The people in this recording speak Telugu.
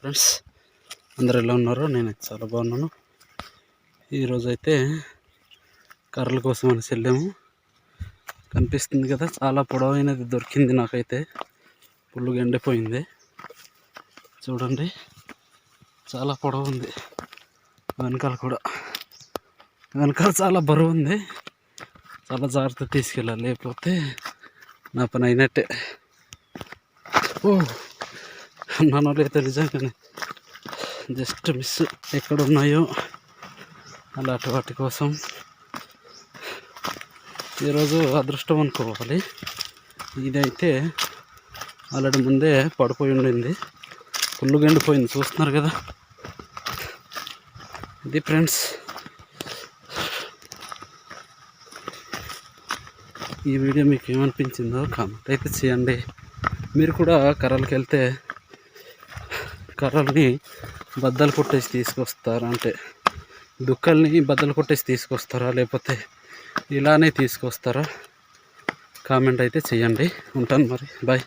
ఫ్రెండ్స్ అందరు ఎలా ఉన్నారు? నేనైతే చాలా బాగున్నాను. ఈరోజు అయితే కర్రల కోసం అని వెళ్ళాము. కనిపిస్తుంది కదా, చాలా పొడవైనది దొరికింది. నాకైతే పుల్లుగా ఎండిపోయింది. చూడండి, చాలా పొడవు ఉంది. వెనకాల చాలా బరువు ఉంది. చాలా జాగ్రత్త తీసుకెళ్ళాలి, లేకపోతే నా పని అయినట్టే. నన్ను అయితే నిజంగానే జస్ట్ మిస్. ఎక్కడున్నాయో అలాంటి వాటి కోసం ఈరోజు అదృష్టం అనుకోవాలి. ఇదైతే ఆల్రెడీ ముందే పడిపోయి ఉండింది, ఫుల్లుగా ఎండిపోయింది. చూస్తున్నారు కదా, ఇది ఫ్రెండ్స్. ఈ వీడియో మీకు ఏమనిపించిందో కామెంట్ అయితే చేయండి. మీరు కూడా కర్రలకు వెళ్తే కర్రల్ని బద్దలు కొట్టేసి తీసుకొస్తారా, అంటే దుక్కల్ని బద్దలు కొట్టేసి తీసుకొస్తారా, లేకపోతే ఇలానే తీసుకొస్తారా? కామెంట్ అయితే చేయండి. ఉంటాను మరి, బాయ్.